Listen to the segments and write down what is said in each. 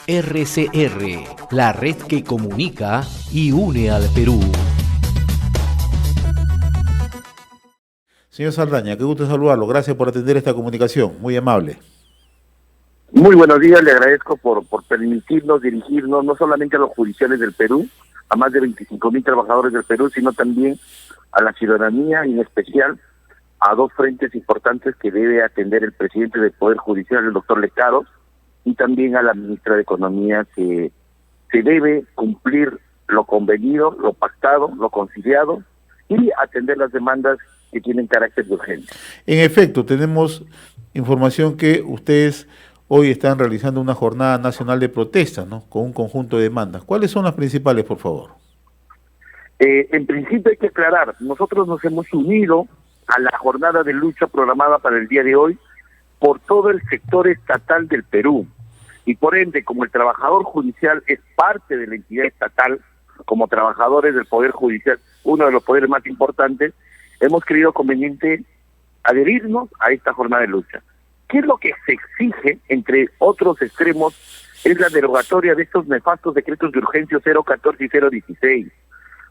RCR, la red que comunica y une al Perú. Señor Saldaña, qué gusto saludarlo. Gracias por atender esta comunicación. Muy amable. Muy buenos días, le agradezco por permitirnos dirigirnos no solamente a los judiciales del Perú, a más de 25.000 trabajadores del Perú, sino también a la ciudadanía y en especial a dos frentes importantes que debe atender el presidente del Poder Judicial, el doctor Lecaros, y también a la ministra de Economía, que se debe cumplir lo convenido, lo pactado, lo conciliado y atender las demandas que tienen carácter de urgencia. En efecto, tenemos información que ustedes hoy están realizando una jornada nacional de protesta, ¿no? Con un conjunto de demandas. ¿Cuáles son las principales, por favor? En principio hay que aclarar, nosotros nos hemos unido a la jornada de lucha programada para el día de hoy por todo el sector estatal del Perú, y por ende, como el trabajador judicial es parte de la entidad estatal, como trabajadores del Poder Judicial, uno de los poderes más importantes, hemos creído conveniente adherirnos a esta jornada de lucha. ¿Qué es lo que se exige, entre otros extremos? Es la derogatoria de estos nefastos decretos de urgencia 014 y 016.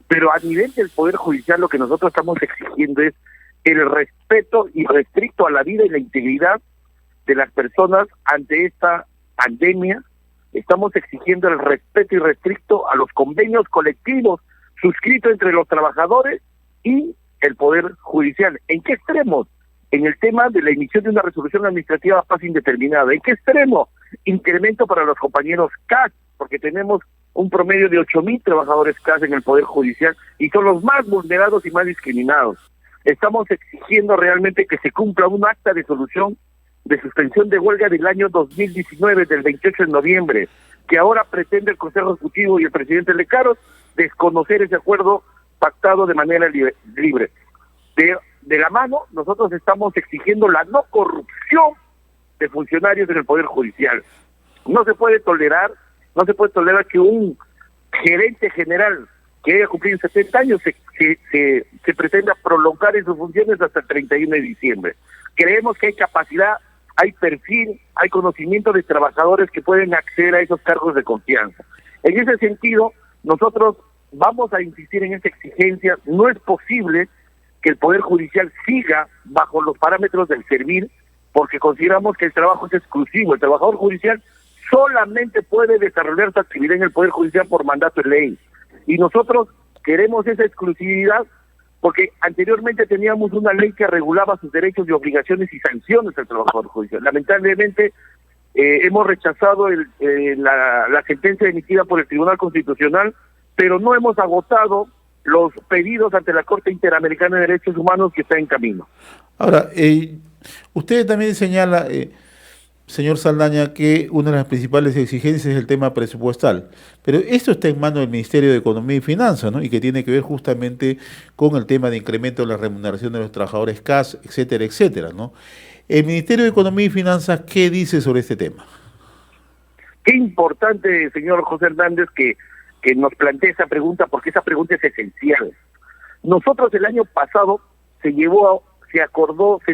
Pero a nivel del Poder Judicial lo que nosotros estamos exigiendo es el respeto irrestricto a la vida y la integridad de las personas ante esta pandemia. Estamos exigiendo el respeto irrestricto a los convenios colectivos suscritos entre los trabajadores y el Poder Judicial. ¿En qué extremos? En el tema de la emisión de una resolución administrativa a plazo indeterminado. ¿En qué extremo? Incremento para los compañeros CAS, porque tenemos un promedio de 8.000 trabajadores CAS en el Poder Judicial y son los más vulnerados y más discriminados. Estamos exigiendo realmente que se cumpla un acta de solución de suspensión de huelga del año 2019, del 28 de noviembre, que ahora pretende el Consejo Ejecutivo y el presidente Lecaros desconocer ese acuerdo pactado de manera libre. De la mano, nosotros estamos exigiendo la no corrupción de funcionarios en el Poder Judicial. No se puede tolerar que un gerente general que haya cumplido 70 años se pretenda prolongar en sus funciones hasta el 31 de diciembre. Creemos que hay capacidad, hay perfil, hay conocimiento de trabajadores que pueden acceder a esos cargos de confianza. En ese sentido, nosotros vamos a insistir en esa exigencia. No es posible que el Poder Judicial siga bajo los parámetros del servir, porque consideramos que el trabajo es exclusivo. El trabajador judicial solamente puede desarrollar su actividad en el Poder Judicial por mandato de ley. Y nosotros queremos esa exclusividad porque anteriormente teníamos una ley que regulaba sus derechos y obligaciones y sanciones al trabajador judicial. Lamentablemente hemos rechazado la sentencia emitida por el Tribunal Constitucional, pero no hemos agotado los pedidos ante la Corte Interamericana de Derechos Humanos, que está en camino. Ahora, usted también señala, señor Saldaña, que una de las principales exigencias es el tema presupuestal, pero esto está en manos del Ministerio de Economía y Finanzas, ¿no? Y que tiene que ver justamente con el tema de incremento de la remuneración de los trabajadores CAS, etcétera, etcétera, ¿no? El Ministerio de Economía y Finanzas, ¿qué dice sobre este tema? Qué importante, señor José Hernández, que nos plantee esa pregunta, porque esa pregunta es esencial. Nosotros el año pasado se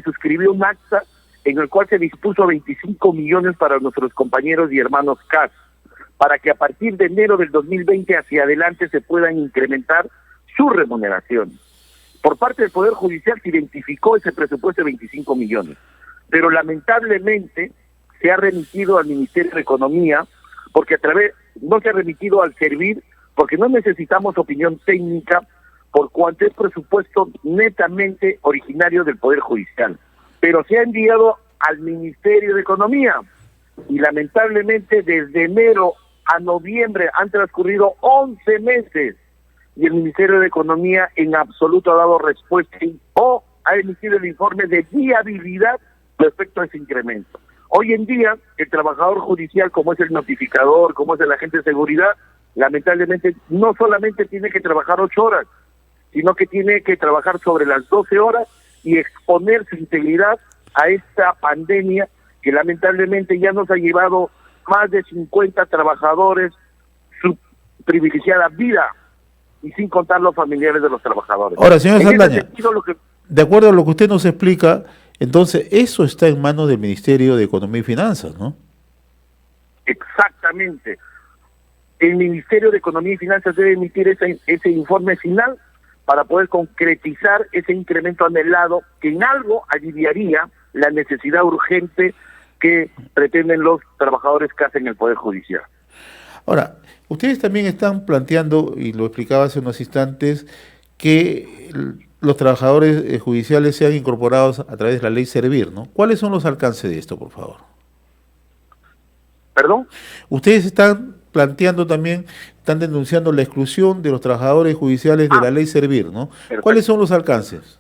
suscribió un acta en el cual se dispuso 25 millones para nuestros compañeros y hermanos CAS, para que a partir de enero del 2020 hacia adelante se puedan incrementar su remuneración. Por parte del Poder Judicial se identificó ese presupuesto de 25 millones, pero lamentablemente se ha remitido al Ministerio de Economía, porque no se ha remitido al servir, porque no necesitamos opinión técnica, por cuanto es presupuesto netamente originario del Poder Judicial. Pero se ha enviado al Ministerio de Economía, y lamentablemente desde enero a noviembre han transcurrido 11 meses, y el Ministerio de Economía en absoluto ha dado respuesta o ha emitido el informe de viabilidad respecto a ese incremento. Hoy en día, el trabajador judicial, como es el notificador, como es el agente de seguridad, lamentablemente no solamente tiene que trabajar 8 horas, sino que tiene que trabajar sobre las 12 horas y exponer su integridad a esta pandemia que lamentablemente ya nos ha llevado más de 50 trabajadores su privilegiada vida, y sin contar los familiares de los trabajadores. Ahora, señor Saldaña, de acuerdo a lo que usted nos explica, entonces eso está en manos del Ministerio de Economía y Finanzas, ¿no? Exactamente. El Ministerio de Economía y Finanzas debe emitir ese informe final para poder concretizar ese incremento anhelado que en algo aliviaría la necesidad urgente que pretenden los trabajadores que hacen el Poder Judicial. Ahora, ustedes también están planteando, y lo explicaba hace unos instantes, que los trabajadores judiciales sean incorporados a través de la ley Servir, ¿no? ¿Cuáles son los alcances de esto, por favor? ¿Perdón? Ustedes están planteando también, están denunciando la exclusión de los trabajadores judiciales de la ley Servir, ¿no? Perfecto. ¿Cuáles son los alcances?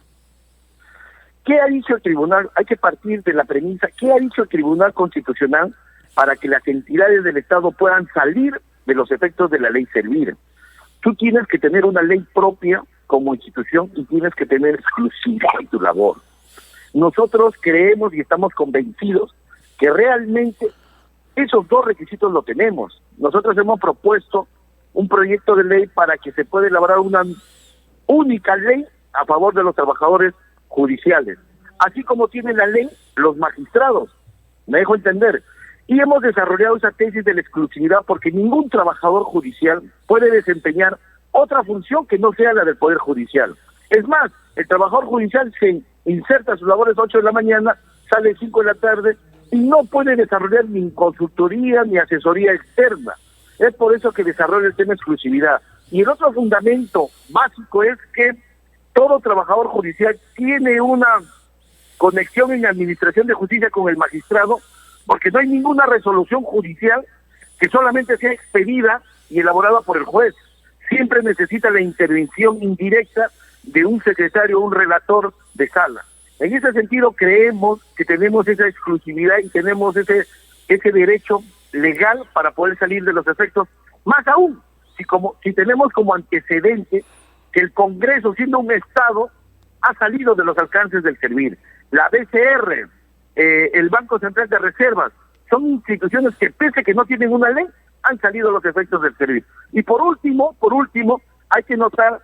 ¿Qué ha dicho el tribunal? Hay que partir de la premisa, ¿qué ha dicho el Tribunal Constitucional para que las entidades del Estado puedan salir de los efectos de la ley Servir? Tú tienes que tener una ley propia como institución y tienes que tener exclusividad en tu labor. Nosotros creemos y estamos convencidos que realmente esos dos requisitos lo tenemos. Nosotros hemos propuesto un proyecto de ley para que se pueda elaborar una única ley a favor de los trabajadores judiciales, así como tiene la ley los magistrados, me dejo entender, y hemos desarrollado esa tesis de la exclusividad porque ningún trabajador judicial puede desempeñar otra función que no sea la del Poder Judicial. Es más, el trabajador judicial se inserta a sus labores 8 de la mañana, sale 5 de la tarde y no puede desarrollar ni consultoría ni asesoría externa. Es por eso que desarrolla el tema de exclusividad. Y el otro fundamento básico es que todo trabajador judicial tiene una conexión en la administración de justicia con el magistrado, porque no hay ninguna resolución judicial que solamente sea expedida y elaborada por el juez. Siempre necesita la intervención indirecta de un secretario, un relator de sala. En ese sentido creemos que tenemos esa exclusividad y tenemos ese derecho legal para poder salir de los efectos, más aún si tenemos como antecedente que el Congreso, siendo un Estado, ha salido de los alcances del Servir. La BCR, el Banco Central de Reservas, son instituciones que pese que no tienen una ley, han salido los efectos del Servir. Y por último, hay que notar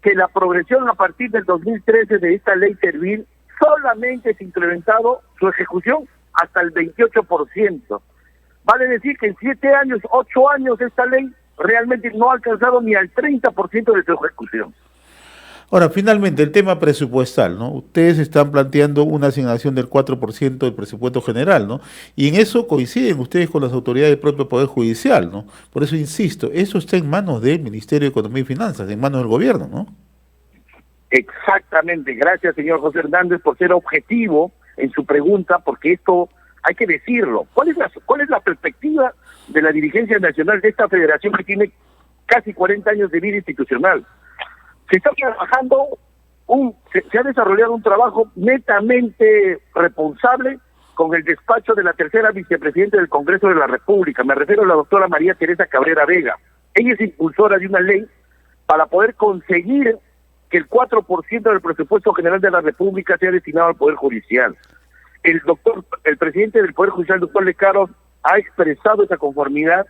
que la progresión a partir del 2013 de esta ley Servir solamente se ha incrementado su ejecución hasta el 28%. Vale decir que en 7 años, 8 años esta ley realmente no ha alcanzado ni al 30% de su ejecución. Ahora, finalmente, el tema presupuestal, ¿no? Ustedes están planteando una asignación del 4% del presupuesto general, ¿no? Y en eso coinciden ustedes con las autoridades del propio Poder Judicial, ¿no? Por eso insisto, eso está en manos del Ministerio de Economía y Finanzas, en manos del gobierno, ¿no? Exactamente, gracias señor José Hernández por ser objetivo en su pregunta, porque esto hay que decirlo. ¿Cuál es la perspectiva de la dirigencia nacional de esta federación que tiene casi 40 años de vida institucional? Se está trabajando, se ha desarrollado un trabajo netamente responsable con el despacho de la tercera vicepresidenta del Congreso de la República. Me refiero a la doctora María Teresa Cabrera Vega. Ella es impulsora de una ley para poder conseguir que el 4% del presupuesto general de la República sea destinado al Poder Judicial. El presidente del Poder Judicial, doctor Lecaros, ha expresado esa conformidad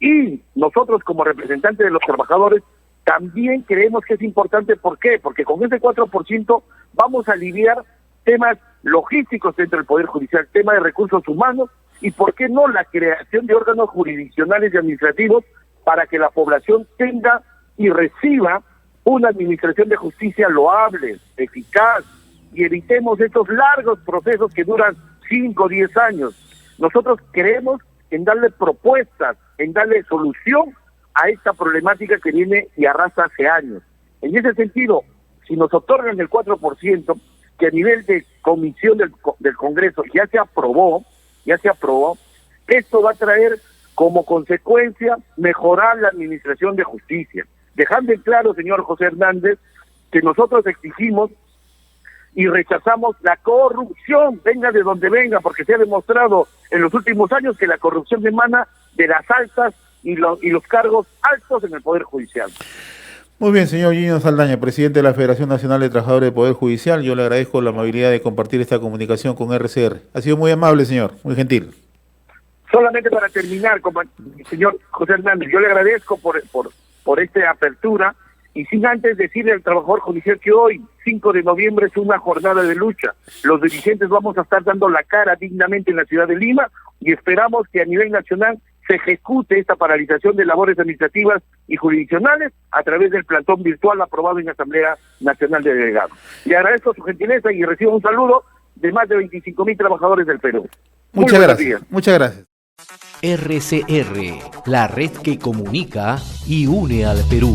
y nosotros como representantes de los trabajadores también creemos que es importante. ¿Por qué? Porque con ese 4% vamos a aliviar temas logísticos dentro del Poder Judicial, tema de recursos humanos y, ¿por qué no?, la creación de órganos jurisdiccionales y administrativos para que la población tenga y reciba una administración de justicia loable, eficaz, y evitemos estos largos procesos que duran 5 o 10 años. Nosotros creemos en darle propuestas, en darle solución a esta problemática que viene y arrastra hace años. En ese sentido, si nos otorgan el 4%, que a nivel de comisión del Congreso ya se aprobó, esto va a traer como consecuencia mejorar la administración de justicia. Dejando en claro, señor José Hernández, que nosotros exigimos y rechazamos la corrupción, venga de donde venga, porque se ha demostrado en los últimos años que la corrupción emana de las altas y los cargos altos en el Poder Judicial. Muy bien, señor Gino Saldaña, presidente de la Federación Nacional de Trabajadores del Poder Judicial. Yo le agradezco la amabilidad de compartir esta comunicación con RCR. Ha sido muy amable, señor, muy gentil. Solamente para terminar, señor José Hernández, yo le agradezco por esta apertura y sin antes decirle al trabajador judicial que hoy, 5 de noviembre, es una jornada de lucha. Los dirigentes vamos a estar dando la cara dignamente en la ciudad de Lima y esperamos que a nivel nacional se ejecute esta paralización de labores administrativas y jurisdiccionales a través del plantón virtual aprobado en la Asamblea Nacional de Delegados. Le agradezco su gentileza y recibo un saludo de más de 25.000 trabajadores del Perú. Muchas gracias. Muchas gracias. RCR, la red que comunica y une al Perú.